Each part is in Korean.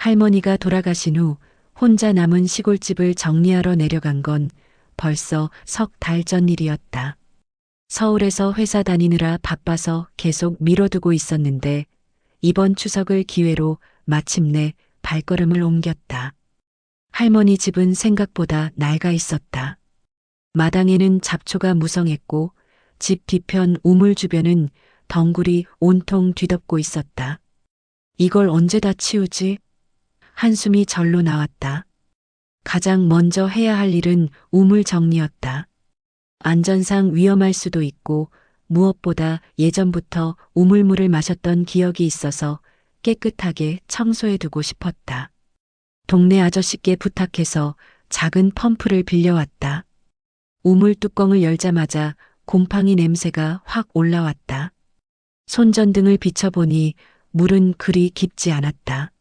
할머니가 돌아가신 후 혼자 남은 시골집을 정리하러 내려간 건 벌써 석 달 전 일이었다. 서울에서 회사 다니느라 바빠서 계속 미뤄두고 있었는데 이번 추석을 기회로 마침내 발걸음을 옮겼다. 할머니 집은 생각보다 낡아 있었다. 마당에는 잡초가 무성했고 집 뒤편 우물 주변은 덩굴이 온통 뒤덮고 있었다. 이걸 언제 다 치우지? 한숨이 절로 나왔다. 가장 먼저 해야 할 일은 우물 정리였다. 안전상 위험할 수도 있고 무엇보다 예전부터 우물물을 마셨던 기억이 있어서 깨끗하게 청소해두고 싶었다. 동네 아저씨께 부탁해서 작은 펌프를 빌려왔다. 우물 뚜껑을 열자마자 곰팡이 냄새가 확 올라왔다. 손전등을 비춰보니 물은 그리 깊지 않았다.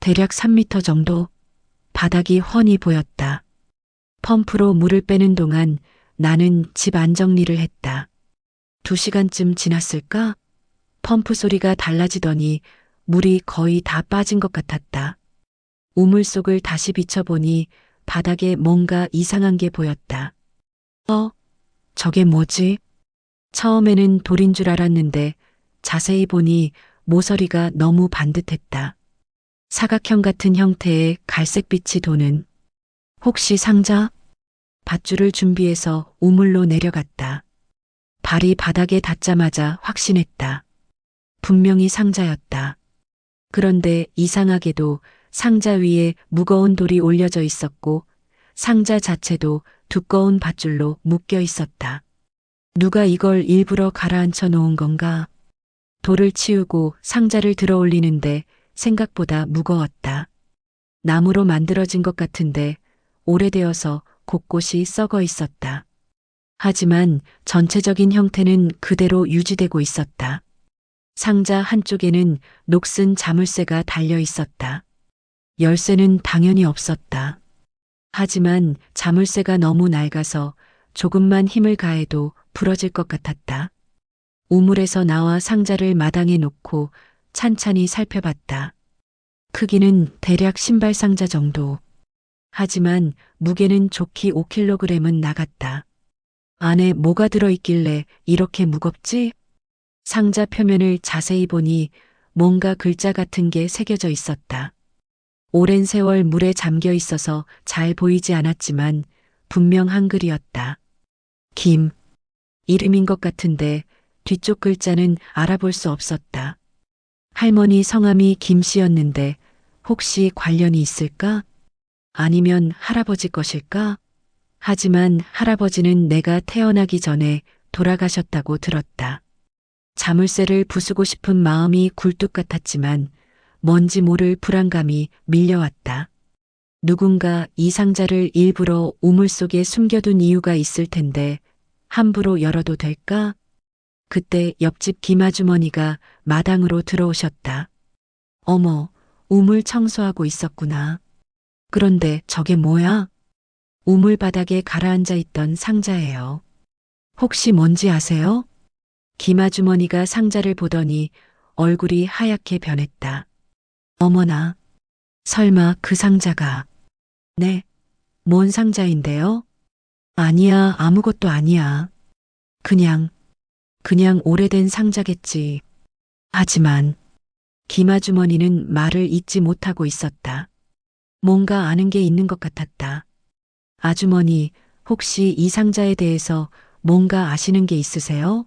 대략 3미터 정도? 바닥이 훤히 보였다. 펌프로 물을 빼는 동안 나는 집 안정리를 했다. 2시간쯤 지났을까? 펌프 소리가 달라지더니 물이 거의 다 빠진 것 같았다. 우물 속을 다시 비춰보니 바닥에 뭔가 이상한 게 보였다. 저게 뭐지? 처음에는 돌인 줄 알았는데 자세히 보니 모서리가 너무 반듯했다. 사각형 같은 형태의 갈색빛이 도는. 혹시 상자? 밧줄을 준비해서 우물로 내려갔다. 발이 바닥에 닿자마자 확신했다. 분명히 상자였다. 그런데 이상하게도 상자 위에 무거운 돌이 올려져 있었고 상자 자체도 두꺼운 밧줄로 묶여 있었다. 누가 이걸 일부러 가라앉혀 놓은 건가? 돌을 치우고 상자를 들어 올리는데 생각보다 무거웠다. 나무로 만들어진 것 같은데 오래되어서 곳곳이 썩어 있었다. 하지만 전체적인 형태는 그대로 유지되고 있었다. 상자 한쪽에는 녹슨 자물쇠가 달려 있었다. 열쇠는 당연히 없었다. 하지만 자물쇠가 너무 낡아서 조금만 힘을 가해도 부러질 것 같았다. 우물에서 나와 상자를 마당에 놓고 찬찬히 살펴봤다. 크기는 대략 신발 상자 정도. 하지만 무게는 좋게 5kg은 나갔다. 안에 뭐가 들어있길래 이렇게 무겁지? 상자 표면을 자세히 보니 뭔가 글자 같은 게 새겨져 있었다. 오랜 세월 물에 잠겨 있어서 잘 보이지 않았지만 분명 한글이었다. 김. 이름인 것 같은데 뒤쪽 글자는 알아볼 수 없었다. 할머니 성함이 김씨였는데 혹시 관련이 있을까? 아니면 할아버지 것일까? 하지만 할아버지는 내가 태어나기 전에 돌아가셨다고 들었다. 자물쇠를 부수고 싶은 마음이 굴뚝 같았지만 뭔지 모를 불안감이 밀려왔다. 누군가 이 상자를 일부러 우물 속에 숨겨둔 이유가 있을 텐데 함부로 열어도 될까? 그때 옆집 김아주머니가 마당으로 들어오셨다. 어머, 우물 청소하고 있었구나. 그런데 저게 뭐야? 우물 바닥에 가라앉아 있던 상자예요. 혹시 뭔지 아세요? 김아주머니가 상자를 보더니 얼굴이 하얗게 변했다. 어머나, 설마 그 상자가. 네, 뭔 상자인데요? 아니야, 아무것도 아니야. 그냥 오래된 상자겠지. 하지만 김아주머니는 말을 잇지 못하고 있었다. 뭔가 아는 게 있는 것 같았다. 아주머니, 혹시 이 상자에 대해서 뭔가 아시는 게 있으세요?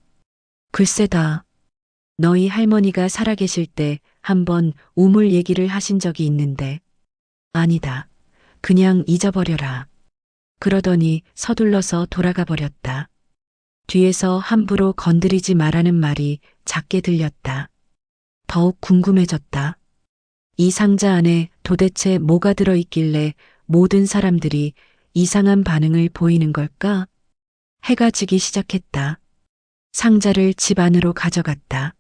글쎄다. 너희 할머니가 살아계실 때 한번 우물 얘기를 하신 적이 있는데. 아니다. 그냥 잊어버려라. 그러더니 서둘러서 돌아가 버렸다. 뒤에서 함부로 건드리지 말라는 말이 작게 들렸다. 더욱 궁금해졌다. 이 상자 안에 도대체 뭐가 들어있길래 모든 사람들이 이상한 반응을 보이는 걸까? 해가 지기 시작했다. 상자를 집 안으로 가져갔다.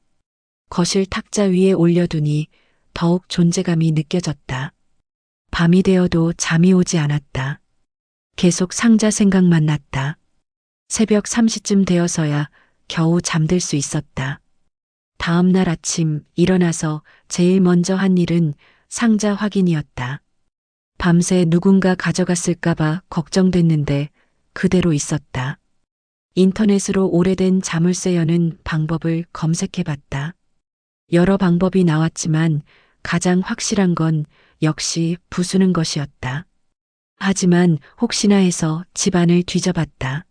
거실 탁자 위에 올려두니 더욱 존재감이 느껴졌다. 밤이 되어도 잠이 오지 않았다. 계속 상자 생각만 났다. 새벽 3시쯤 되어서야 겨우 잠들 수 있었다. 다음 날 아침 일어나서 제일 먼저 한 일은 상자 확인이었다. 밤새 누군가 가져갔을까봐 걱정됐는데 그대로 있었다. 인터넷으로 오래된 자물쇠 여는 방법을 검색해봤다. 여러 방법이 나왔지만 가장 확실한 건 역시 부수는 것이었다. 하지만 혹시나 해서 집안을 뒤져봤다.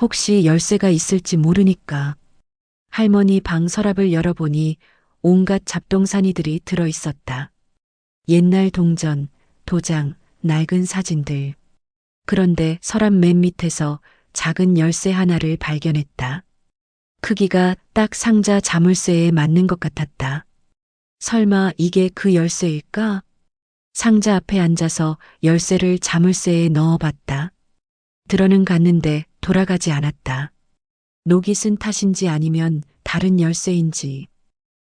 혹시 열쇠가 있을지 모르니까. 할머니 방 서랍을 열어보니 온갖 잡동사니들이 들어있었다. 옛날 동전, 도장, 낡은 사진들. 그런데 서랍 맨 밑에서 작은 열쇠 하나를 발견했다. 크기가 딱 상자 자물쇠에 맞는 것 같았다. 설마 이게 그 열쇠일까? 상자 앞에 앉아서 열쇠를 자물쇠에 넣어봤다. 들어는 갔는데 돌아가지 않았다. 녹이 쓴 탓인지 아니면 다른 열쇠인지.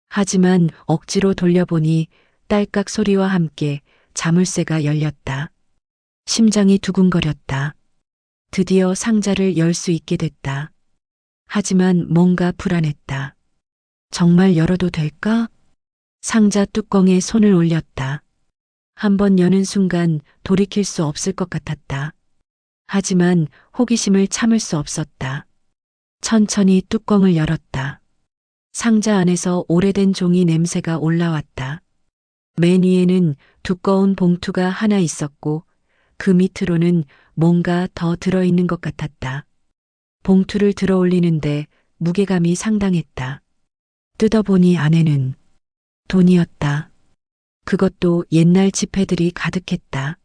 하지만 억지로 돌려보니 딸깍 소리와 함께 자물쇠가 열렸다. 심장이 두근거렸다. 드디어 상자를 열 수 있게 됐다. 하지만 뭔가 불안했다. 정말 열어도 될까? 상자 뚜껑에 손을 올렸다. 한번 여는 순간 돌이킬 수 없을 것 같았다. 하지만 호기심을 참을 수 없었다. 천천히 뚜껑을 열었다. 상자 안에서 오래된 종이 냄새가 올라왔다. 맨 위에는 두꺼운 봉투가 하나 있었고 그 밑으로는 뭔가 더 들어있는 것 같았다. 봉투를 들어 올리는데 무게감이 상당했다. 뜯어보니 안에는 돈이었다. 그것도 옛날 지폐들이 가득했다.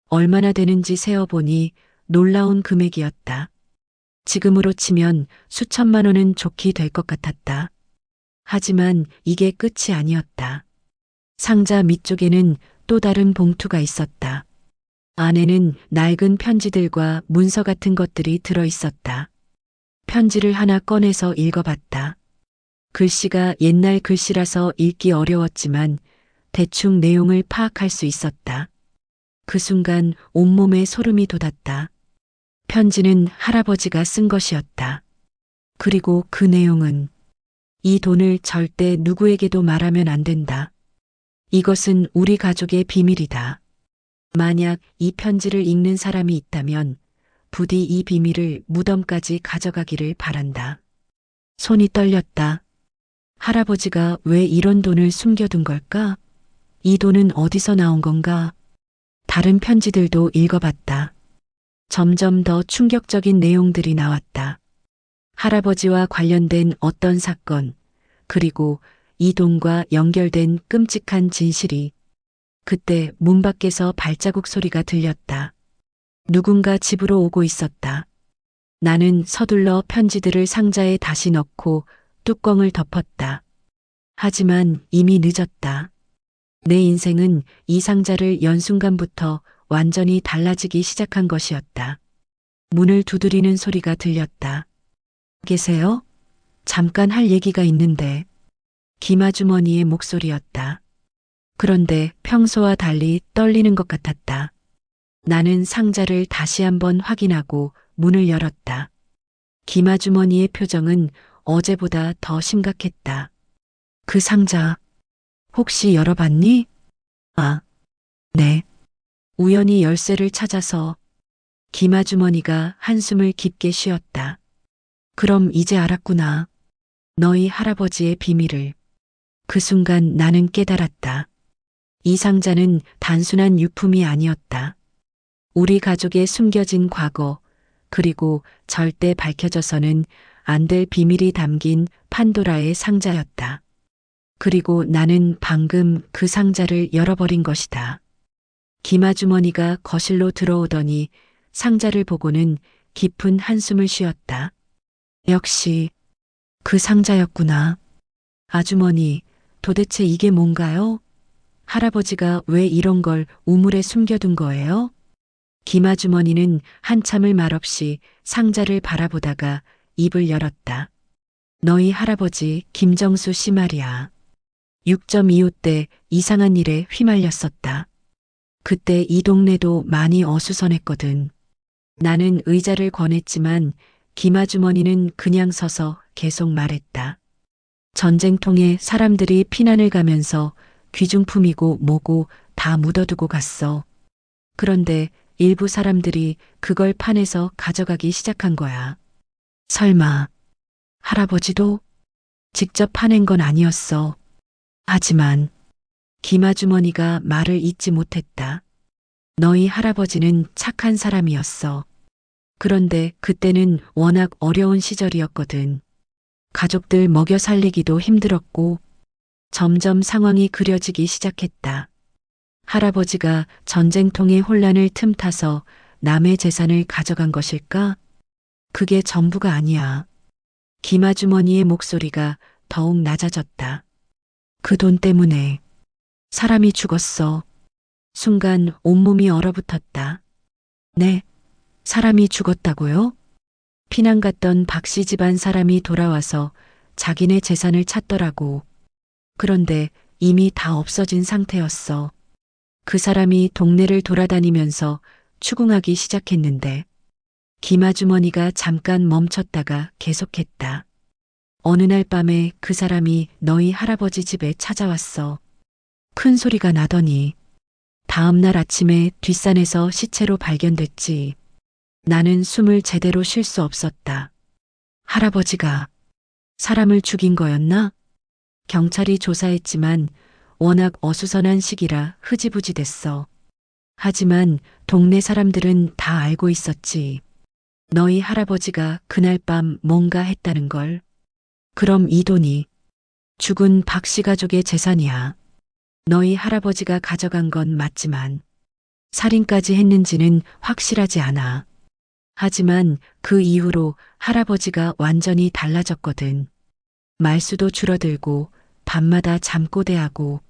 얼마나 되는지 세어보니 놀라운 금액이었다. 지금으로 치면 수천만 원은 좋게 될 것 같았다. 하지만 이게 끝이 아니었다. 상자 밑쪽에는 또 다른 봉투가 있었다. 안에는 낡은 편지들과 문서 같은 것들이 들어 있었다. 편지를 하나 꺼내서 읽어봤다. 글씨가 옛날 글씨라서 읽기 어려웠지만 대충 내용을 파악할 수 있었다. 그 순간 온몸에 소름이 돋았다. 편지는 할아버지가 쓴 것이었다. 그리고 그 내용은 이 돈을 절대 누구에게도 말하면 안 된다. 이것은 우리 가족의 비밀이다. 만약 이 편지를 읽는 사람이 있다면 부디 이 비밀을 무덤까지 가져가기를 바란다. 손이 떨렸다. 할아버지가 왜 이런 돈을 숨겨둔 걸까? 이 돈은 어디서 나온 건가? 다른 편지들도 읽어봤다. 점점 더 충격적인 내용들이 나왔다. 할아버지와 관련된 어떤 사건, 그리고 이 돈과 연결된 끔찍한 진실이. 그때 문 밖에서 발자국 소리가 들렸다. 누군가 집으로 오고 있었다. 나는 서둘러 편지들을 상자에 다시 넣고 뚜껑을 덮었다. 하지만 이미 늦었다. 내 인생은 이 상자를 연 순간부터 완전히 달라지기 시작한 것이었다. 문을 두드리는 소리가 들렸다. 계세요? 잠깐 할 얘기가 있는데. 김아주머니의 목소리였다. 그런데 평소와 달리 떨리는 것 같았다. 나는 상자를 다시 한번 확인하고 문을 열었다. 김아주머니의 표정은 어제보다 더 심각했다. 그 상자, 혹시 열어봤니? 아, 네. 우연히 열쇠를 찾아서. 김아주머니가 한숨을 깊게 쉬었다. 그럼 이제 알았구나. 너희 할아버지의 비밀을. 그 순간 나는 깨달았다. 이 상자는 단순한 유품이 아니었다. 우리 가족의 숨겨진 과거, 그리고 절대 밝혀져서는 안 될 비밀이 담긴 판도라의 상자였다. 그리고 나는 방금 그 상자를 열어버린 것이다. 김아주머니가 거실로 들어오더니 상자를 보고는 깊은 한숨을 쉬었다. 역시 그 상자였구나. 아주머니, 도대체 이게 뭔가요? 할아버지가 왜 이런 걸 우물에 숨겨둔 거예요? 김아주머니는 한참을 말없이 상자를 바라보다가 입을 열었다. 너희 할아버지 김정수 씨 말이야. 6.25 때 이상한 일에 휘말렸었다. 그때 이 동네도 많이 어수선했거든. 나는 의자를 권했지만 김아주머니는 그냥 서서 계속 말했다. 전쟁통에 사람들이 피난을 가면서 귀중품이고 뭐고 다 묻어두고 갔어. 그런데 일부 사람들이 그걸 파내서 가져가기 시작한 거야. 설마 할아버지도 직접 파낸 건 아니었어. 하지만 김아주머니가 말을 잇지 못했다. 너희 할아버지는 착한 사람이었어. 그런데 그때는 워낙 어려운 시절이었거든. 가족들 먹여 살리기도 힘들었고 점점 상황이 그려지기 시작했다. 할아버지가 전쟁통의 혼란을 틈타서 남의 재산을 가져간 것일까? 그게 전부가 아니야. 김아주머니의 목소리가 더욱 낮아졌다. 그 돈 때문에 사람이 죽었어. 순간 온몸이 얼어붙었다. 네, 사람이 죽었다고요? 피난 갔던 박씨 집안 사람이 돌아와서 자기네 재산을 찾더라고. 그런데 이미 다 없어진 상태였어. 그 사람이 동네를 돌아다니면서 추궁하기 시작했는데 김아주머니가 잠깐 멈췄다가 계속했다. 어느 날 밤에 그 사람이 너희 할아버지 집에 찾아왔어. 큰 소리가 나더니 다음 날 아침에 뒷산에서 시체로 발견됐지. 나는 숨을 제대로 쉴 수 없었다. 할아버지가 사람을 죽인 거였나? 경찰이 조사했지만 워낙 어수선한 시기라 흐지부지 됐어. 하지만 동네 사람들은 다 알고 있었지. 너희 할아버지가 그날 밤 뭔가 했다는 걸. 그럼 이 돈이 죽은 박씨 가족의 재산이야. 너희 할아버지가 가져간 건 맞지만 살인까지 했는지는 확실하지 않아. 하지만 그 이후로 할아버지가 완전히 달라졌거든. 말수도 줄어들고 밤마다 잠꼬대하고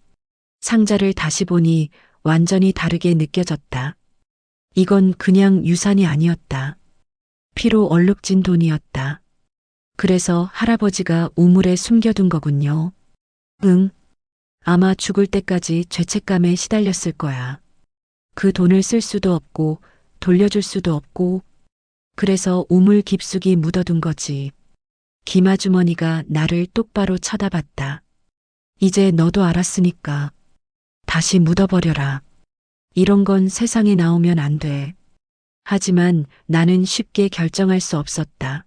상자를 다시 보니 완전히 다르게 느껴졌다. 이건 그냥 유산이 아니었다. 피로 얼룩진 돈이었다. 그래서 할아버지가 우물에 숨겨둔 거군요. 응. 아마 죽을 때까지 죄책감에 시달렸을 거야. 그 돈을 쓸 수도 없고 돌려줄 수도 없고 그래서 우물 깊숙이 묻어둔 거지. 김아주머니가 나를 똑바로 쳐다봤다. 이제 너도 알았으니까 다시 묻어버려라. 이런 건 세상에 나오면 안 돼. 하지만 나는 쉽게 결정할 수 없었다.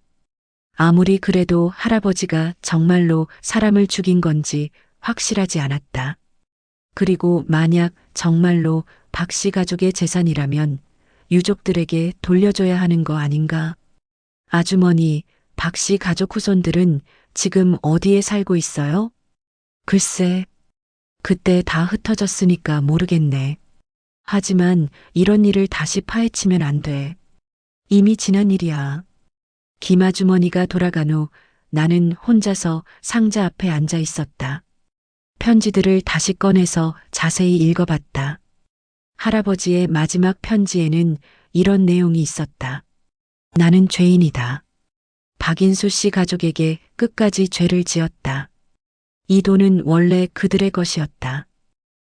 아무리 그래도 할아버지가 정말로 사람을 죽인 건지 확실하지 않았다. 그리고 만약 정말로 박씨 가족의 재산이라면 유족들에게 돌려줘야 하는 거 아닌가? 아주머니, 박씨 가족 후손들은 지금 어디에 살고 있어요? 글쎄, 그때 다 흩어졌으니까 모르겠네. 하지만 이런 일을 다시 파헤치면 안 돼. 이미 지난 일이야. 김아주머니가 돌아간 후 나는 혼자서 상자 앞에 앉아 있었다. 편지들을 다시 꺼내서 자세히 읽어봤다. 할아버지의 마지막 편지에는 이런 내용이 있었다. 나는 죄인이다. 박인수 씨 가족에게 끝까지 죄를 지었다. 이 돈은 원래 그들의 것이었다.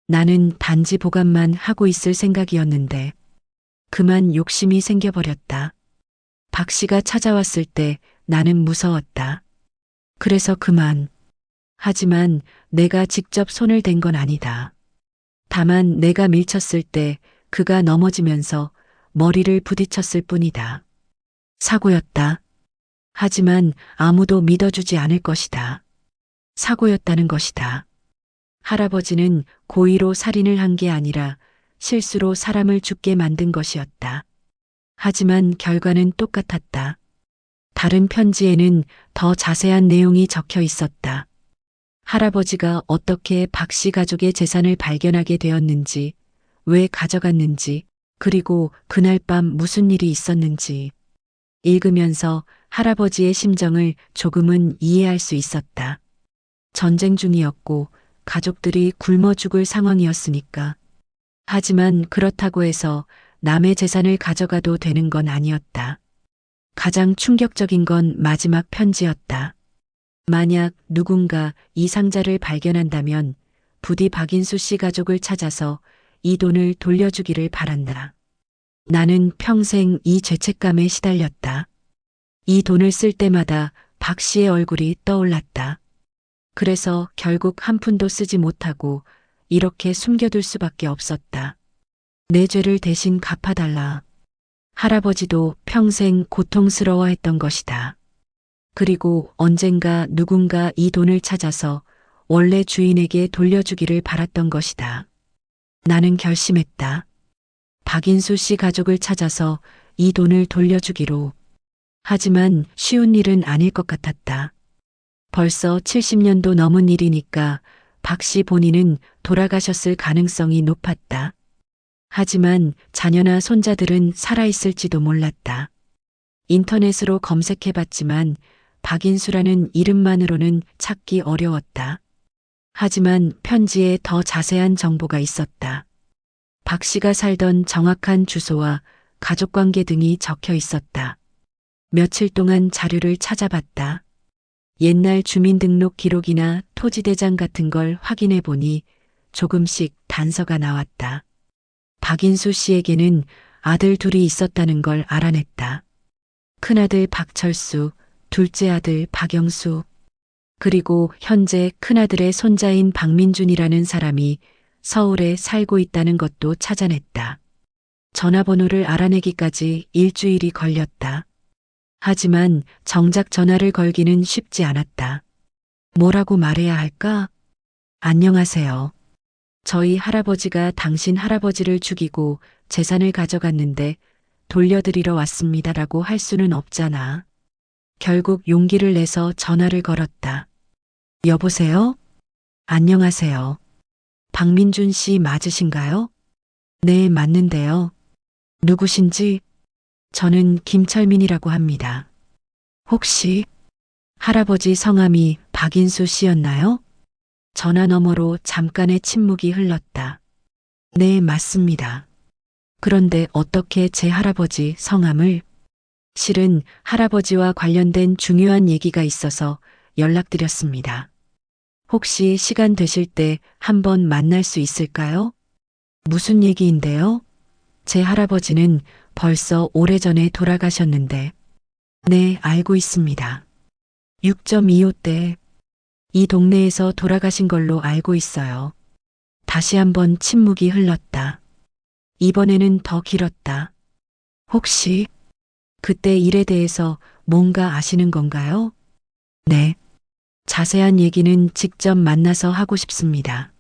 나는 단지 보관만 하고 있을 생각이었는데 그만 욕심이 생겨버렸다. 박 씨가 찾아왔을 때 나는 무서웠다. 그래서 그만. 하지만 내가 직접 손을 댄 건 아니다. 다만 내가 밀쳤을 때 그가 넘어지면서 머리를 부딪혔을 뿐이다. 사고였다. 하지만 아무도 믿어주지 않을 것이다. 사고였다는 것이다. 할아버지는 고의로 살인을 한 게 아니라 실수로 사람을 죽게 만든 것이었다. 하지만 결과는 똑같았다. 다른 편지에는 더 자세한 내용이 적혀 있었다. 할아버지가 어떻게 박씨 가족의 재산을 발견하게 되었는지, 왜 가져갔는지, 그리고 그날 밤 무슨 일이 있었는지. 읽으면서 할아버지의 심정을 조금은 이해할 수 있었다. 전쟁 중이었고 가족들이 굶어 죽을 상황이었으니까. 하지만 그렇다고 해서 남의 재산을 가져가도 되는 건 아니었다. 가장 충격적인 건 마지막 편지였다. 만약 누군가 이 상자를 발견한다면 부디 박인수 씨 가족을 찾아서 이 돈을 돌려주기를 바란다. 나는 평생 이 죄책감에 시달렸다. 이 돈을 쓸 때마다 박 씨의 얼굴이 떠올랐다. 그래서 결국 한 푼도 쓰지 못하고 이렇게 숨겨둘 수밖에 없었다. 내 죄를 대신 갚아달라. 할아버지도 평생 고통스러워했던 것이다. 그리고 언젠가 누군가 이 돈을 찾아서 원래 주인에게 돌려주기를 바랐던 것이다. 나는 결심했다. 박인수 씨 가족을 찾아서 이 돈을 돌려주기로. 하지만 쉬운 일은 아닐 것 같았다. 벌써 70년도 넘은 일이니까 박 씨 본인은 돌아가셨을 가능성이 높았다. 하지만 자녀나 손자들은 살아있을지도 몰랐다. 인터넷으로 검색해봤지만 박인수라는 이름만으로는 찾기 어려웠다. 하지만 편지에 더 자세한 정보가 있었다. 박 씨가 살던 정확한 주소와 가족관계 등이 적혀 있었다. 며칠 동안 자료를 찾아봤다. 옛날 주민등록 기록이나 토지대장 같은 걸 확인해 보니 조금씩 단서가 나왔다. 박인수 씨에게는 아들 둘이 있었다는 걸 알아냈다. 큰아들 박철수, 둘째 아들 박영수, 그리고 현재 큰아들의 손자인 박민준이라는 사람이 서울에 살고 있다는 것도 찾아냈다. 전화번호를 알아내기까지 일주일이 걸렸다. 하지만 정작 전화를 걸기는 쉽지 않았다. 뭐라고 말해야 할까? 안녕하세요. 저희 할아버지가 당신 할아버지를 죽이고 재산을 가져갔는데 돌려드리러 왔습니다라고 할 수는 없잖아. 결국 용기를 내서 전화를 걸었다. 여보세요? 안녕하세요. 박민준 씨 맞으신가요? 네, 맞는데요. 누구신지? 저는 김철민이라고 합니다. 혹시 할아버지 성함이 박인수 씨였나요? 전화 너머로 잠깐의 침묵이 흘렀다. 네, 맞습니다. 그런데 어떻게 제 할아버지 성함을? 실은 할아버지와 관련된 중요한 얘기가 있어서 연락드렸습니다. 혹시 시간 되실 때 한번 만날 수 있을까요? 무슨 얘기인데요? 제 할아버지는 벌써 오래전에 돌아가셨는데. 네, 알고 있습니다. 6.25 때 이 동네에서 돌아가신 걸로 알고 있어요. 다시 한번 침묵이 흘렀다. 이번에는 더 길었다. 혹시 그때 일에 대해서 뭔가 아시는 건가요? 네. 자세한 얘기는 직접 만나서 하고 싶습니다.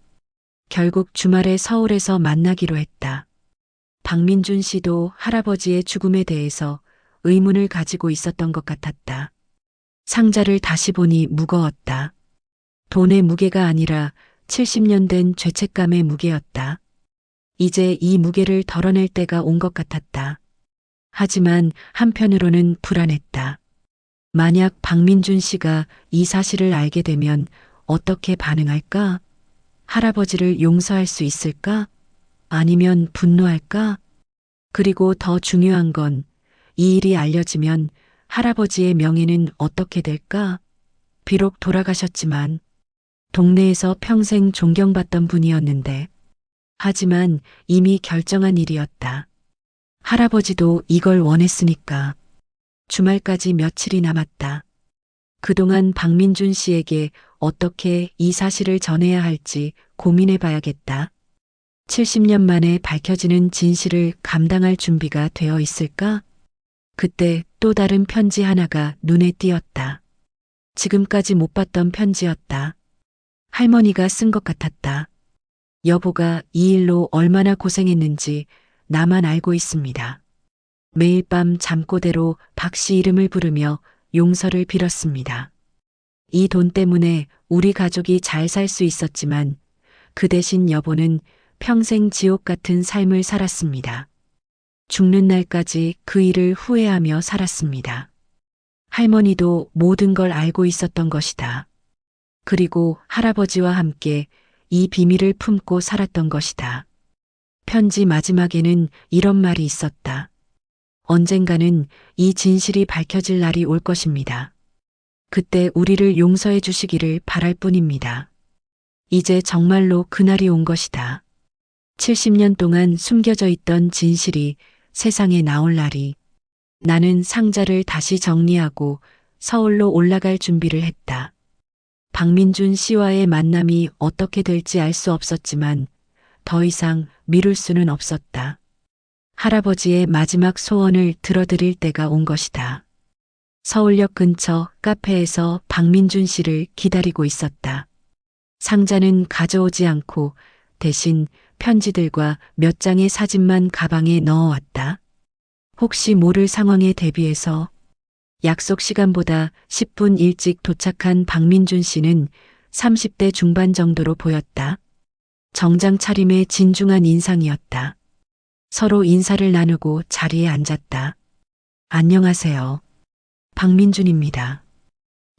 결국 주말에 서울에서 만나기로 했다. 박민준 씨도 할아버지의 죽음에 대해서 의문을 가지고 있었던 것 같았다. 상자를 다시 보니 무거웠다. 돈의 무게가 아니라 70년 된 죄책감의 무게였다. 이제 이 무게를 덜어낼 때가 온 것 같았다. 하지만 한편으로는 불안했다. 만약 박민준 씨가 이 사실을 알게 되면 어떻게 반응할까? 할아버지를 용서할 수 있을까? 아니면 분노할까? 그리고 더 중요한 건 이 일이 알려지면 할아버지의 명예는 어떻게 될까? 비록 돌아가셨지만 동네에서 평생 존경받던 분이었는데, 하지만 이미 결정한 일이었다. 할아버지도 이걸 원했으니까. 주말까지 며칠이 남았다. 그동안 박민준 씨에게 어떻게 이 사실을 전해야 할지 고민해 봐야겠다. 70년 만에 밝혀지는 진실을 감당할 준비가 되어 있을까? 그때 또 다른 편지 하나가 눈에 띄었다. 지금까지 못 봤던 편지였다. 할머니가 쓴 것 같았다. 여보가 이 일로 얼마나 고생했는지 나만 알고 있습니다. 매일 밤 잠꼬대로 박 씨 이름을 부르며 용서를 빌었습니다. 이 돈 때문에 우리 가족이 잘 살 수 있었지만 그 대신 여보는 평생 지옥 같은 삶을 살았습니다. 죽는 날까지 그 일을 후회하며 살았습니다. 할머니도 모든 걸 알고 있었던 것이다. 그리고 할아버지와 함께 이 비밀을 품고 살았던 것이다. 편지 마지막에는 이런 말이 있었다. 언젠가는 이 진실이 밝혀질 날이 올 것입니다. 그때 우리를 용서해 주시기를 바랄 뿐입니다. 이제 정말로 그날이 온 것이다. 70년 동안 숨겨져 있던 진실이 세상에 나올 날이. 나는 상자를 다시 정리하고 서울로 올라갈 준비를 했다. 박민준 씨와의 만남이 어떻게 될지 알 수 없었지만 더 이상 미룰 수는 없었다. 할아버지의 마지막 소원을 들어드릴 때가 온 것이다. 서울역 근처 카페에서 박민준 씨를 기다리고 있었다. 상자는 가져오지 않고 대신 편지들과 몇 장의 사진만 가방에 넣어왔다. 혹시 모를 상황에 대비해서 약속 시간보다 10분 일찍 도착한 박민준 씨는 30대 중반 정도로 보였다. 정장 차림의 진중한 인상이었다. 서로 인사를 나누고 자리에 앉았다. 안녕하세요. 박민준입니다.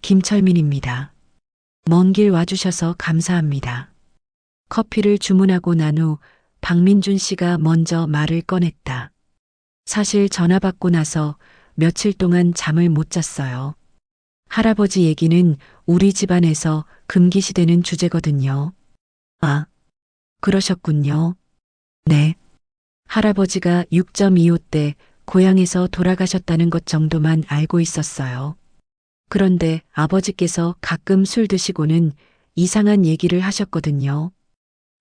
김철민입니다. 먼 길 와주셔서 감사합니다. 커피를 주문하고 난 후 박민준 씨가 먼저 말을 꺼냈다. 사실 전화 받고 나서 며칠 동안 잠을 못 잤어요. 할아버지 얘기는 우리 집안에서 금기시되는 주제거든요. 아, 그러셨군요. 네. 할아버지가 6.25 때 고향에서 돌아가셨다는 것 정도만 알고 있었어요. 그런데 아버지께서 가끔 술 드시고는 이상한 얘기를 하셨거든요.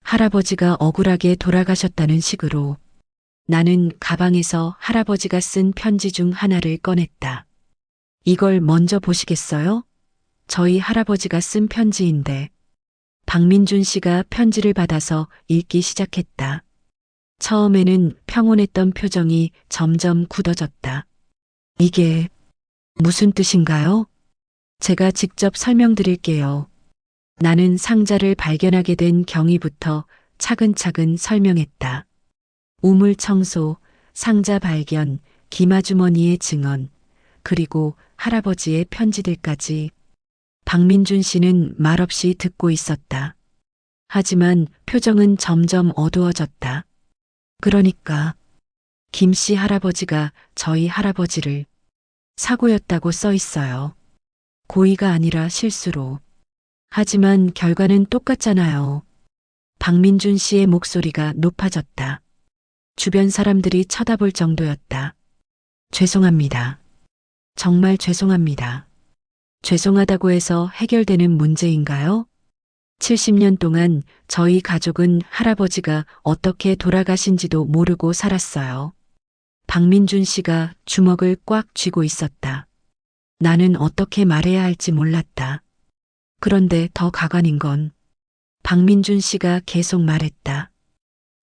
할아버지가 억울하게 돌아가셨다는 식으로. 나는 가방에서 할아버지가 쓴 편지 중 하나를 꺼냈다. 이걸 먼저 보시겠어요? 저희 할아버지가 쓴 편지인데. 박민준 씨가 편지를 받아서 읽기 시작했다. 처음에는 평온했던 표정이 점점 굳어졌다. 이게 무슨 뜻인가요? 제가 직접 설명드릴게요. 나는 상자를 발견하게 된 경위부터 차근차근 설명했다. 우물 청소, 상자 발견, 기마주머니의 증언, 그리고 할아버지의 편지들까지. 박민준 씨는 말없이 듣고 있었다. 하지만 표정은 점점 어두워졌다. 그러니까 김씨 할아버지가 저희 할아버지를 사고였다고 써 있어요. 고의가 아니라 실수로. 하지만 결과는 똑같잖아요. 박민준 씨의 목소리가 높아졌다. 주변 사람들이 쳐다볼 정도였다. 죄송합니다. 정말 죄송합니다. 죄송하다고 해서 해결되는 문제인가요? 70년 동안 저희 가족은 할아버지가 어떻게 돌아가신지도 모르고 살았어요. 박민준 씨가 주먹을 꽉 쥐고 있었다. 나는 어떻게 말해야 할지 몰랐다. 그런데 더 가관인 건 박민준 씨가 계속 말했다.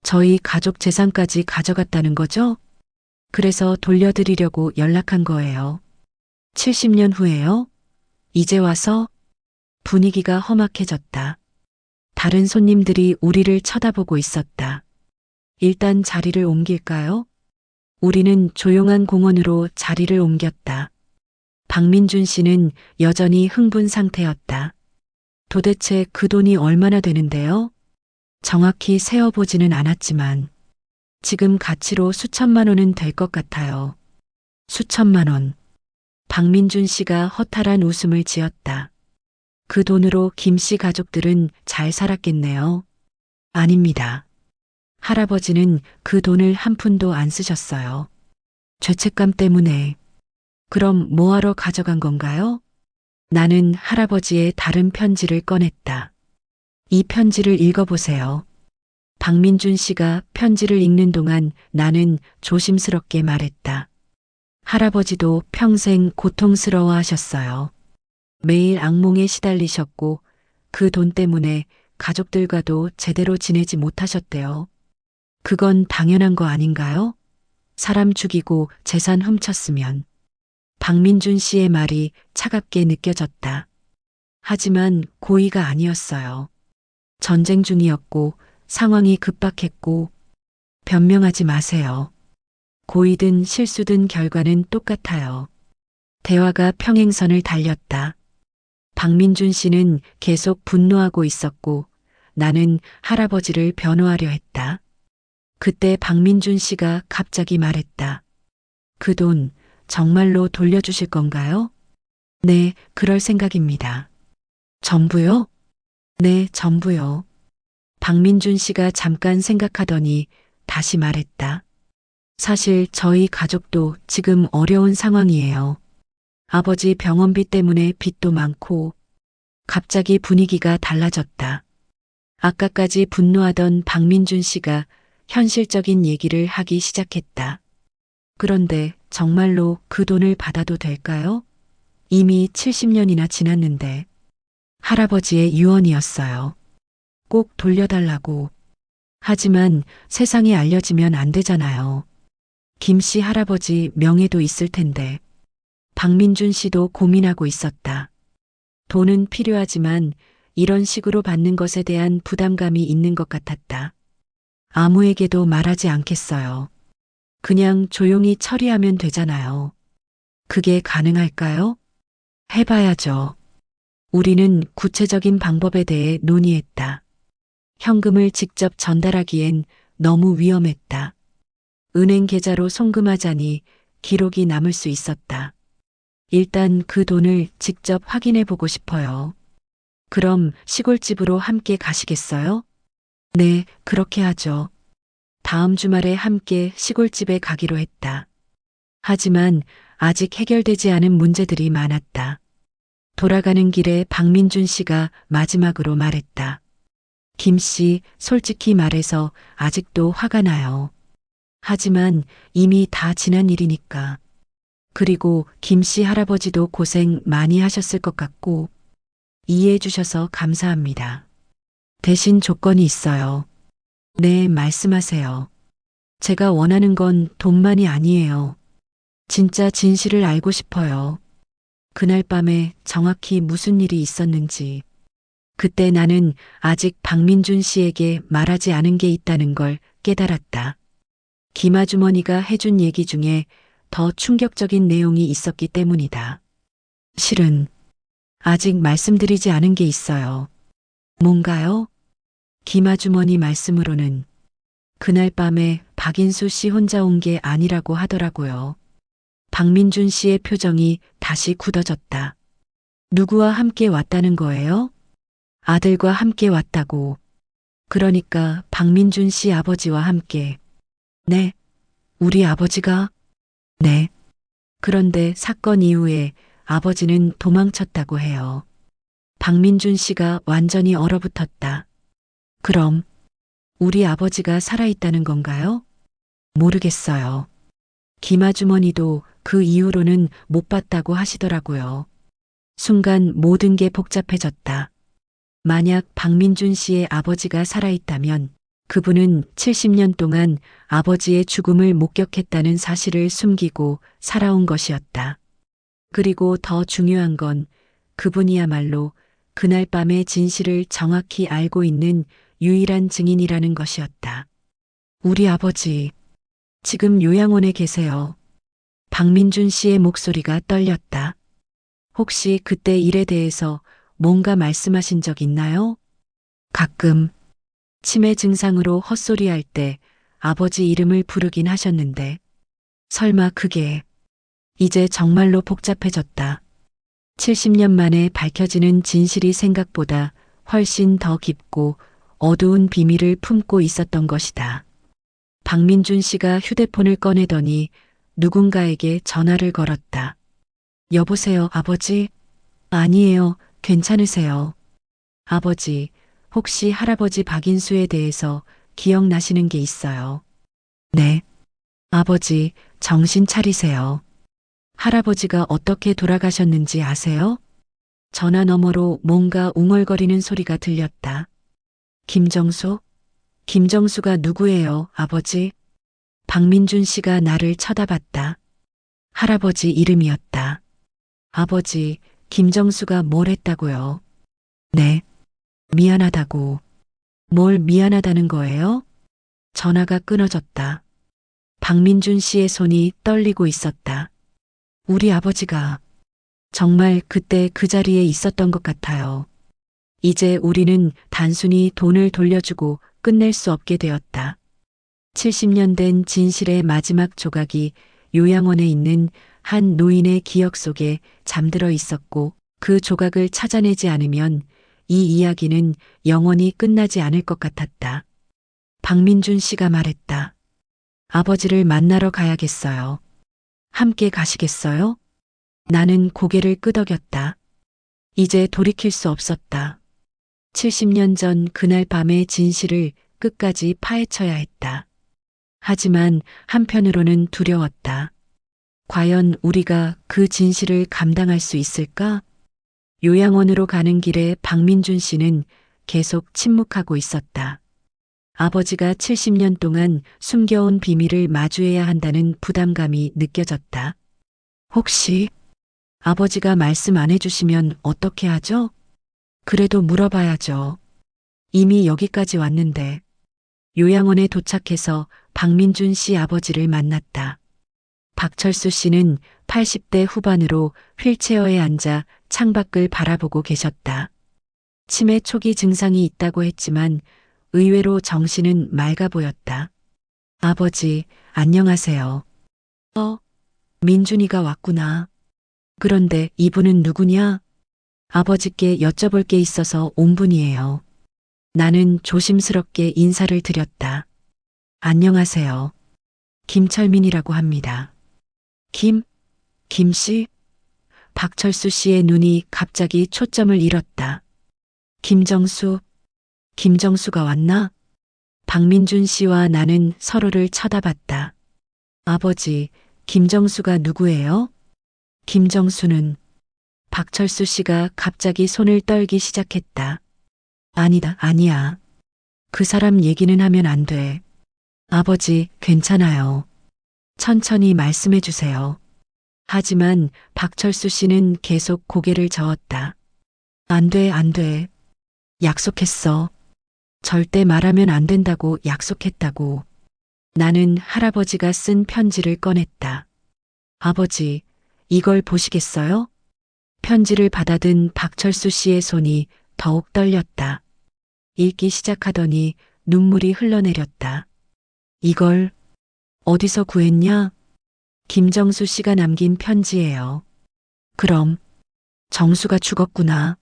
저희 가족 재산까지 가져갔다는 거죠? 그래서 돌려드리려고 연락한 거예요. 70년 후에요? 이제 와서? 분위기가 험악해졌다. 다른 손님들이 우리를 쳐다보고 있었다. 일단 자리를 옮길까요? 우리는 조용한 공원으로 자리를 옮겼다. 박민준 씨는 여전히 흥분 상태였다. 도대체 그 돈이 얼마나 되는데요? 정확히 세어보지는 않았지만 지금 가치로 수천만 원은 될 것 같아요. 수천만 원. 박민준 씨가 허탈한 웃음을 지었다. 그 돈으로 김 씨 가족들은 잘 살았겠네요. 아닙니다. 할아버지는 그 돈을 한 푼도 안 쓰셨어요. 죄책감 때문에. 그럼 뭐하러 가져간 건가요? 나는 할아버지의 다른 편지를 꺼냈다. 이 편지를 읽어보세요. 박민준 씨가 편지를 읽는 동안 나는 조심스럽게 말했다. 할아버지도 평생 고통스러워 하셨어요. 매일 악몽에 시달리셨고 그 돈 때문에 가족들과도 제대로 지내지 못하셨대요. 그건 당연한 거 아닌가요? 사람 죽이고 재산 훔쳤으면. 박민준 씨의 말이 차갑게 느껴졌다. 하지만 고의가 아니었어요. 전쟁 중이었고 상황이 급박했고. 변명하지 마세요. 고의든 실수든 결과는 똑같아요. 대화가 평행선을 달렸다. 박민준 씨는 계속 분노하고 있었고 나는 할아버지를 변호하려 했다. 그때 박민준 씨가 갑자기 말했다. 그 돈 정말로 돌려주실 건가요? 네, 그럴 생각입니다. 전부요? 네, 전부요. 박민준 씨가 잠깐 생각하더니 다시 말했다. 사실 저희 가족도 지금 어려운 상황이에요. 아버지 병원비 때문에 빚도 많고. 갑자기 분위기가 달라졌다. 아까까지 분노하던 박민준 씨가 현실적인 얘기를 하기 시작했다. 그런데 정말로 그 돈을 받아도 될까요? 이미 70년이나 지났는데 할아버지의 유언이었어요. 꼭 돌려달라고. 하지만 세상에 알려지면 안 되잖아요. 김 씨 할아버지 명예도 있을 텐데. 박민준 씨도 고민하고 있었다. 돈은 필요하지만 이런 식으로 받는 것에 대한 부담감이 있는 것 같았다. 아무에게도 말하지 않겠어요. 그냥 조용히 처리하면 되잖아요. 그게 가능할까요? 해봐야죠. 우리는 구체적인 방법에 대해 논의했다. 현금을 직접 전달하기엔 너무 위험했다. 은행 계좌로 송금하자니 기록이 남을 수 있었다. 일단 그 돈을 직접 확인해 보고 싶어요. 그럼 시골집으로 함께 가시겠어요? 네, 그렇게 하죠. 다음 주말에 함께 시골집에 가기로 했다. 하지만 아직 해결되지 않은 문제들이 많았다. 돌아가는 길에 박민준 씨가 마지막으로 말했다. 김 씨, 솔직히 말해서 아직도 화가 나요. 하지만 이미 다 지난 일이니까. 그리고 김 씨 할아버지도 고생 많이 하셨을 것 같고, 이해해 주셔서 감사합니다. 대신 조건이 있어요. 네, 말씀하세요. 제가 원하는 건 돈만이 아니에요. 진짜 진실을 알고 싶어요. 그날 밤에 정확히 무슨 일이 있었는지. 그때 나는 아직 박민준 씨에게 말하지 않은 게 있다는 걸 깨달았다. 김 아주머니가 해준 얘기 중에 더 충격적인 내용이 있었기 때문이다. 실은 아직 말씀드리지 않은 게 있어요. 뭔가요? 김 아주머니 말씀으로는 그날 밤에 박인수 씨 혼자 온 게 아니라고 하더라고요. 박민준 씨의 표정이 다시 굳어졌다. 누구와 함께 왔다는 거예요? 아들과 함께 왔다고. 그러니까 박민준 씨 아버지와 함께. 네. 우리 아버지가? 네. 그런데 사건 이후에 아버지는 도망쳤다고 해요. 박민준 씨가 완전히 얼어붙었다. 그럼 우리 아버지가 살아있다는 건가요? 모르겠어요. 김 아주머니도 그 이후로는 못 봤다고 하시더라고요. 순간 모든 게 복잡해졌다. 만약 박민준 씨의 아버지가 살아있다면 그분은 70년 동안 아버지의 죽음을 목격했다는 사실을 숨기고 살아온 것이었다. 그리고 더 중요한 건 그분이야말로 그날 밤의 진실을 정확히 알고 있는 유일한 증인이라는 것이었다. 우리 아버지, 지금 요양원에 계세요. 박민준 씨의 목소리가 떨렸다. 혹시 그때 일에 대해서 뭔가 말씀하신 적 있나요? 가끔 치매 증상으로 헛소리할 때 아버지 이름을 부르긴 하셨는데 설마 그게 이제 정말로 복잡해졌다. 70년 만에 밝혀지는 진실이 생각보다 훨씬 더 깊고 어두운 비밀을 품고 있었던 것이다. 박민준 씨가 휴대폰을 꺼내더니 누군가에게 전화를 걸었다. 여보세요, 아버지? 아니에요, 괜찮으세요. 아버지, 혹시 할아버지 박인수에 대해서 기억나시는 게 있어요? 네. 아버지, 정신 차리세요. 할아버지가 어떻게 돌아가셨는지 아세요? 전화 너머로 뭔가 웅얼거리는 소리가 들렸다. 김정수? 김정수가 누구예요, 아버지? 박민준 씨가 나를 쳐다봤다. 할아버지 이름이었다. 아버지, 김정수가 뭘 했다고요? 네. 미안하다고. 뭘 미안하다는 거예요? 전화가 끊어졌다. 박민준 씨의 손이 떨리고 있었다. 우리 아버지가 정말 그때 그 자리에 있었던 것 같아요. 이제 우리는 단순히 돈을 돌려주고 끝낼 수 없게 되었다. 70년 된 진실의 마지막 조각이 요양원에 있는 한 노인의 기억 속에 잠들어 있었고 그 조각을 찾아내지 않으면 이 이야기는 영원히 끝나지 않을 것 같았다. 박민준 씨가 말했다. 아버지를 만나러 가야겠어요. 함께 가시겠어요? 나는 고개를 끄덕였다. 이제 돌이킬 수 없었다. 70년 전 그날 밤의 진실을 끝까지 파헤쳐야 했다. 하지만 한편으로는 두려웠다. 과연 우리가 그 진실을 감당할 수 있을까? 요양원으로 가는 길에 박민준 씨는 계속 침묵하고 있었다. 아버지가 70년 동안 숨겨온 비밀을 마주해야 한다는 부담감이 느껴졌다. 혹시 아버지가 말씀 안 해주시면 어떻게 하죠? 그래도 물어봐야죠. 이미 여기까지 왔는데. 요양원에 도착해서 박민준 씨 아버지를 만났다. 박철수 씨는 80대 후반으로 휠체어에 앉아 창밖을 바라보고 계셨다. 치매 초기 증상이 있다고 했지만 의외로 정신은 맑아 보였다. 아버지, 안녕하세요. 민준이가 왔구나. 그런데 이분은 누구냐? 아버지께 여쭤볼 게 있어서 온 분이에요. 나는 조심스럽게 인사를 드렸다. 안녕하세요. 김철민이라고 합니다. 김씨? 박철수 씨의 눈이 갑자기 초점을 잃었다. 김정수가 왔나? 박민준 씨와 나는 서로를 쳐다봤다. 아버지, 김정수가 누구예요? 김정수는 박철수 씨가 갑자기 손을 떨기 시작했다. 아니야. 그 사람 얘기는 하면 안 돼. 아버지, 괜찮아요. 천천히 말씀해 주세요. 하지만 박철수 씨는 계속 고개를 저었다. 안 돼. 약속했어. 절대 말하면 안 된다고 약속했다고. 나는 할아버지가 쓴 편지를 꺼냈다. 아버지, 이걸 보시겠어요? 편지를 받아든 박철수 씨의 손이 더욱 떨렸다. 읽기 시작하더니 눈물이 흘러내렸다. 이걸 어디서 구했냐? 김정수 씨가 남긴 편지예요. 그럼 정수가 죽었구나.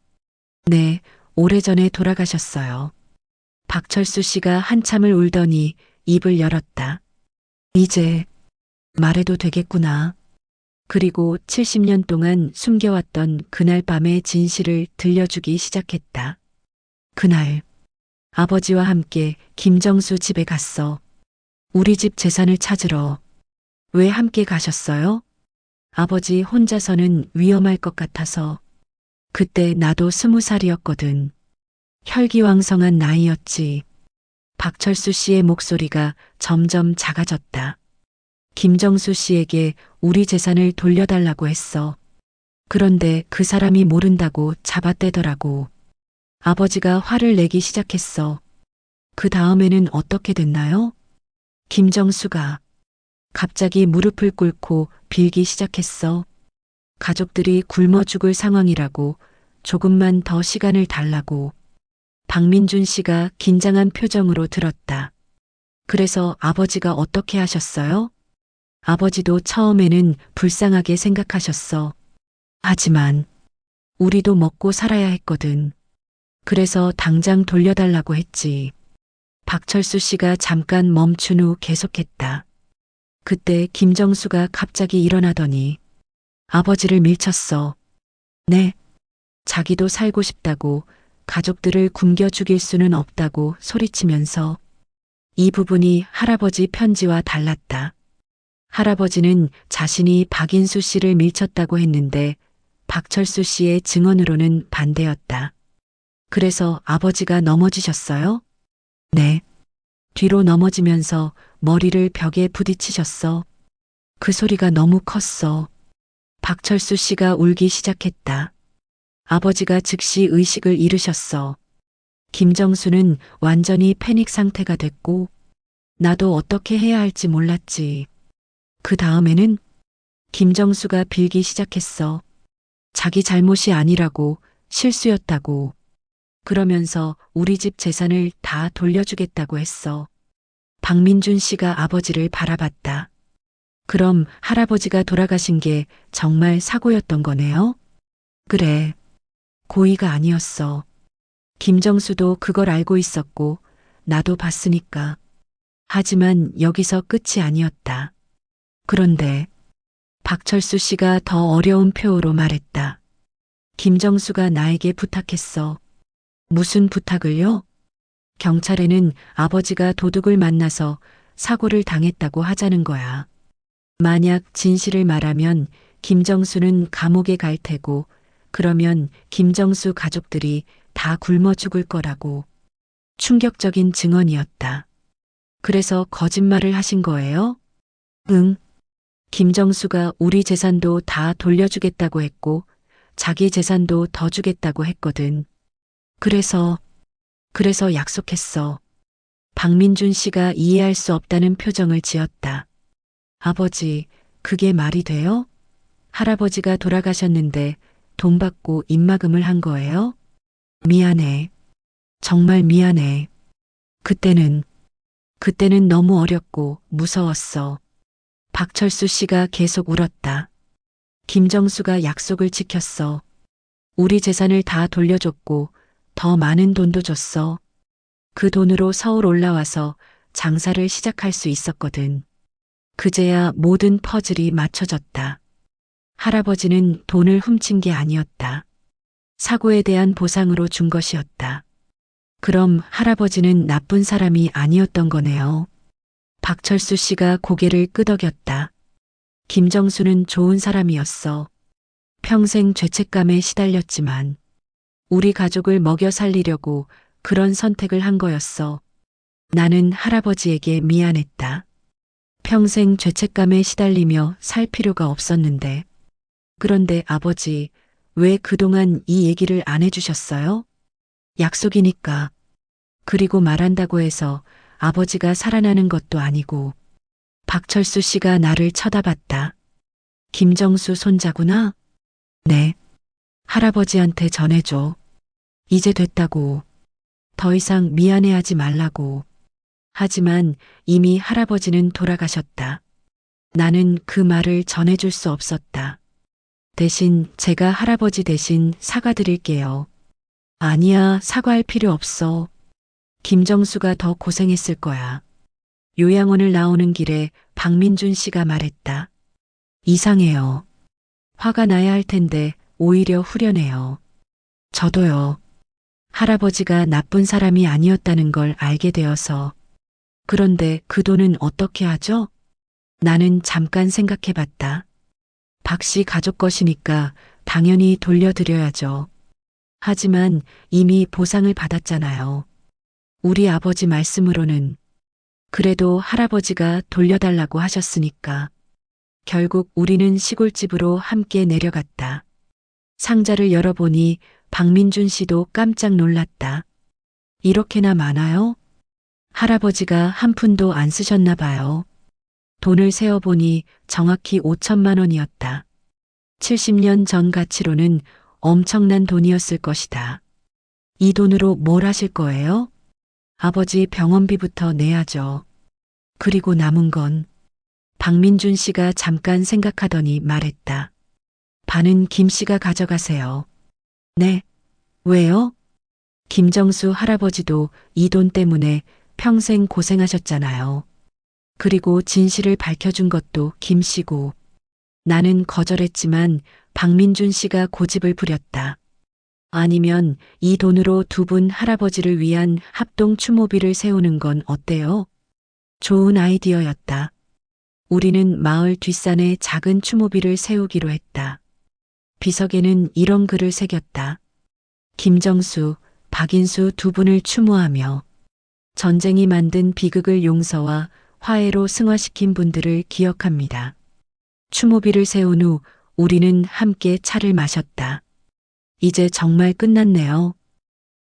네, 오래전에 돌아가셨어요. 박철수 씨가 한참을 울더니 입을 열었다. 이제 말해도 되겠구나. 그리고 70년 동안 숨겨왔던 그날 밤의 진실을 들려주기 시작했다. 그날 아버지와 함께 김정수 집에 갔어. 우리 집 재산을 찾으러. 왜 함께 가셨어요? 아버지 혼자서는 위험할 것 같아서. 그때 나도 20살이었거든. 혈기왕성한 나이였지. 박철수 씨의 목소리가 점점 작아졌다. 김정수 씨에게 우리 재산을 돌려달라고 했어. 그런데 그 사람이 모른다고 잡아떼더라고. 아버지가 화를 내기 시작했어. 그 다음에는 어떻게 됐나요? 김정수가 갑자기 무릎을 꿇고 빌기 시작했어. 가족들이 굶어 죽을 상황이라고, 조금만 더 시간을 달라고. 박민준 씨가 긴장한 표정으로 들었다. 그래서 아버지가 어떻게 하셨어요? 아버지도 처음에는 불쌍하게 생각하셨어. 하지만 우리도 먹고 살아야 했거든. 그래서 당장 돌려달라고 했지. 박철수 씨가 잠깐 멈춘 후 계속했다. 그때 김정수가 갑자기 일어나더니 아버지를 밀쳤어. 네. 자기도 살고 싶다고, 가족들을 굶겨 죽일 수는 없다고 소리치면서. 이 부분이 할아버지 편지와 달랐다. 할아버지는 자신이 박인수 씨를 밀쳤다고 했는데 박철수 씨의 증언으로는 반대였다. 그래서 아버지가 넘어지셨어요? 네. 뒤로 넘어지면서 머리를 벽에 부딪히셨어. 그 소리가 너무 컸어. 박철수 씨가 울기 시작했다. 아버지가 즉시 의식을 잃으셨어. 김정수는 완전히 패닉 상태가 됐고 나도 어떻게 해야 할지 몰랐지. 그 다음에는 김정수가 빌기 시작했어. 자기 잘못이 아니라고, 실수였다고. 그러면서 우리 집 재산을 다 돌려주겠다고 했어. 박민준 씨가 아버지를 바라봤다. 그럼 할아버지가 돌아가신 게 정말 사고였던 거네요? 그래. 고의가 아니었어. 김정수도 그걸 알고 있었고 나도 봤으니까. 하지만 여기서 끝이 아니었다. 그런데 박철수 씨가 더 어려운 표호로 말했다. 김정수가 나에게 부탁했어. 무슨 부탁을요? 경찰에는 아버지가 도둑을 만나서 사고를 당했다고 하자는 거야. 만약 진실을 말하면 김정수는 감옥에 갈 테고, 그러면 김정수 가족들이 다 굶어 죽을 거라고. 충격적인 증언이었다. 그래서 거짓말을 하신 거예요? 응. 김정수가 우리 재산도 다 돌려주겠다고 했고, 자기 재산도 더 주겠다고 했거든. 그래서 약속했어. 박민준 씨가 이해할 수 없다는 표정을 지었다. 아버지, 그게 말이 돼요? 할아버지가 돌아가셨는데 돈 받고 입막음을 한 거예요? 미안해. 정말 미안해. 그때는 너무 어렸고 무서웠어. 박철수 씨가 계속 울었다. 김정수가 약속을 지켰어. 우리 재산을 다 돌려줬고 더 많은 돈도 줬어. 그 돈으로 서울 올라와서 장사를 시작할 수 있었거든. 그제야 모든 퍼즐이 맞춰졌다. 할아버지는 돈을 훔친 게 아니었다. 사고에 대한 보상으로 준 것이었다. 그럼 할아버지는 나쁜 사람이 아니었던 거네요. 박철수 씨가 고개를 끄덕였다. 김정수는 좋은 사람이었어. 평생 죄책감에 시달렸지만 우리 가족을 먹여 살리려고 그런 선택을 한 거였어. 나는 할아버지에게 미안했다. 평생 죄책감에 시달리며 살 필요가 없었는데. 그런데 아버지, 왜 그동안 이 얘기를 안 해주셨어요? 약속이니까. 그리고 말한다고 해서 아버지가 살아나는 것도 아니고. 박철수 씨가 나를 쳐다봤다. 김정수 손자구나? 네. 할아버지한테 전해줘. 이제 됐다고. 더 이상 미안해하지 말라고. 하지만 이미 할아버지는 돌아가셨다. 나는 그 말을 전해줄 수 없었다. 대신 제가 할아버지 대신 사과드릴게요. 아니야, 사과할 필요 없어. 김정수가 더 고생했을 거야. 요양원을 나오는 길에 박민준 씨가 말했다. 이상해요. 화가 나야 할 텐데 오히려 후련해요. 저도요. 할아버지가 나쁜 사람이 아니었다는 걸 알게 되어서. 그런데 그 돈은 어떻게 하죠? 나는 잠깐 생각해 봤다. 박 씨 가족 것이니까 당연히 돌려드려야죠. 하지만 이미 보상을 받았잖아요. 우리 아버지 말씀으로는. 그래도 할아버지가 돌려달라고 하셨으니까. 결국 우리는 시골집으로 함께 내려갔다. 상자를 열어보니 박민준 씨도 깜짝 놀랐다. 이렇게나 많아요? 할아버지가 한 푼도 안 쓰셨나 봐요. 돈을 세어보니 정확히 5천만 원이었다. 70년 전 가치로는 엄청난 돈이었을 것이다. 이 돈으로 뭘 하실 거예요? 아버지 병원비부터 내야죠. 그리고 남은 건 박민준 씨가 잠깐 생각하더니 말했다. 반은 김 씨가 가져가세요. 네. 왜요? 김정수 할아버지도 이 돈 때문에 평생 고생하셨잖아요. 그리고 진실을 밝혀준 것도 김 씨고. 나는 거절했지만 박민준 씨가 고집을 부렸다. 아니면 이 돈으로 두 분 할아버지를 위한 합동 추모비를 세우는 건 어때요? 좋은 아이디어였다. 우리는 마을 뒷산에 작은 추모비를 세우기로 했다. 비석에는 이런 글을 새겼다. 김정수, 박인수 두 분을 추모하며 전쟁이 만든 비극을 용서와 화해로 승화시킨 분들을 기억합니다. 추모비를 세운 후 우리는 함께 차를 마셨다. 이제 정말 끝났네요.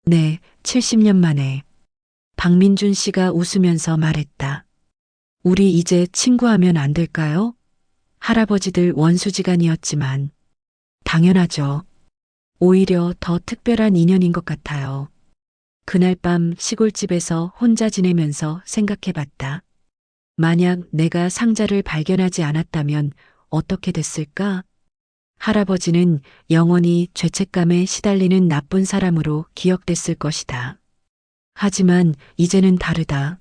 네, 70년 만에. 박민준 씨가 웃으면서 말했다. 우리 이제 친구하면 안 될까요? 할아버지들 원수지간이었지만. 당연하죠. 오히려 더 특별한 인연인 것 같아요. 그날 밤 시골집에서 혼자 지내면서 생각해 봤다. 만약 내가 상자를 발견하지 않았다면 어떻게 됐을까? 할아버지는 영원히 죄책감에 시달리는 나쁜 사람으로 기억됐을 것이다. 하지만 이제는 다르다.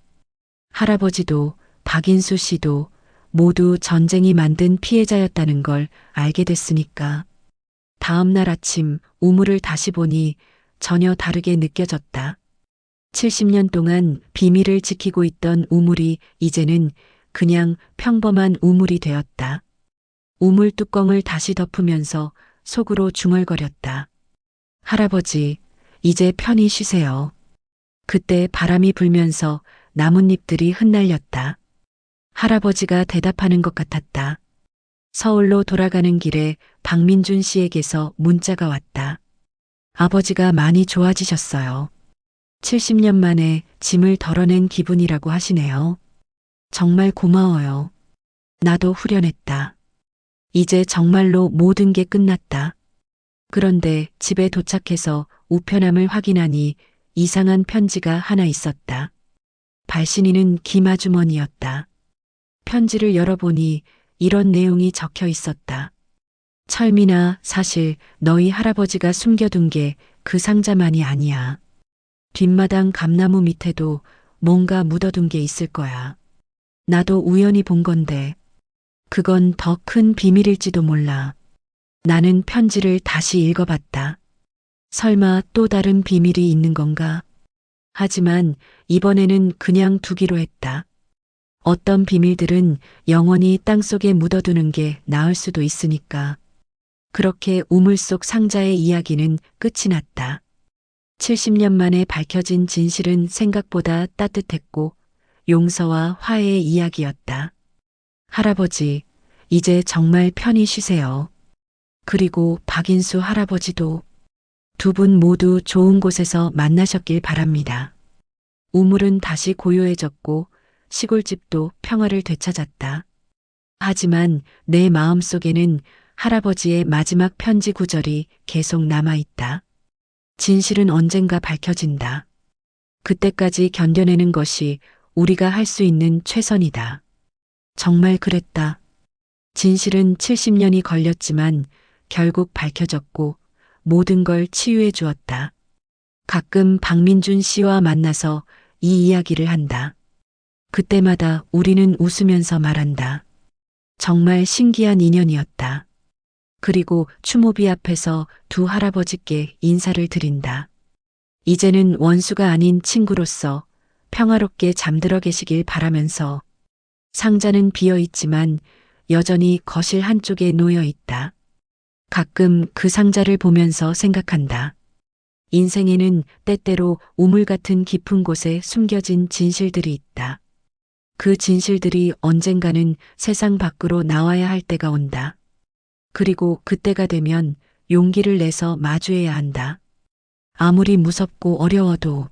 할아버지도 박인수 씨도 모두 전쟁이 만든 피해자였다는 걸 알게 됐으니까. 다음 날 아침 우물을 다시 보니 전혀 다르게 느껴졌다. 70년 동안 비밀을 지키고 있던 우물이 이제는 그냥 평범한 우물이 되었다. 우물 뚜껑을 다시 덮으면서 속으로 중얼거렸다. 할아버지, 이제 편히 쉬세요. 그때 바람이 불면서 나뭇잎들이 흩날렸다. 할아버지가 대답하는 것 같았다. 서울로 돌아가는 길에 박민준 씨에게서 문자가 왔다. 아버지가 많이 좋아지셨어요. 70년 만에 짐을 덜어낸 기분이라고 하시네요. 정말 고마워요. 나도 후련했다. 이제 정말로 모든 게 끝났다. 그런데 집에 도착해서 우편함을 확인하니 이상한 편지가 하나 있었다. 발신인은 김아주머니였다. 편지를 열어보니 이런 내용이 적혀 있었다. 철민아, 사실 너희 할아버지가 숨겨둔 게 그 상자만이 아니야. 뒷마당 감나무 밑에도 뭔가 묻어둔 게 있을 거야. 나도 우연히 본 건데 그건 더 큰 비밀일지도 몰라. 나는 편지를 다시 읽어봤다. 설마 또 다른 비밀이 있는 건가? 하지만 이번에는 그냥 두기로 했다. 어떤 비밀들은 영원히 땅속에 묻어두는 게 나을 수도 있으니까. 그렇게 우물 속 상자의 이야기는 끝이 났다. 70년 만에 밝혀진 진실은 생각보다 따뜻했고 용서와 화해의 이야기였다. 할아버지, 이제 정말 편히 쉬세요. 그리고 박인수 할아버지도 두 분 모두 좋은 곳에서 만나셨길 바랍니다. 우물은 다시 고요해졌고 시골집도 평화를 되찾았다. 하지만 내 마음속에는 할아버지의 마지막 편지 구절이 계속 남아있다. 진실은 언젠가 밝혀진다. 그때까지 견뎌내는 것이 우리가 할 수 있는 최선이다. 정말 그랬다. 진실은 70년이 걸렸지만 결국 밝혀졌고 모든 걸 치유해 주었다. 가끔 박민준 씨와 만나서 이 이야기를 한다. 그때마다 우리는 웃으면서 말한다. 정말 신기한 인연이었다. 그리고 추모비 앞에서 두 할아버지께 인사를 드린다. 이제는 원수가 아닌 친구로서 평화롭게 잠들어 계시길 바라면서 상자는 비어 있지만 여전히 거실 한쪽에 놓여 있다. 가끔 그 상자를 보면서 생각한다. 인생에는 때때로 우물 같은 깊은 곳에 숨겨진 진실들이 있다. 그 진실들이 언젠가는 세상 밖으로 나와야 할 때가 온다. 그리고 그때가 되면 용기를 내서 마주해야 한다. 아무리 무섭고 어려워도.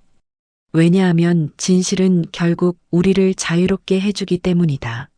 왜냐하면 진실은 결국 우리를 자유롭게 해주기 때문이다.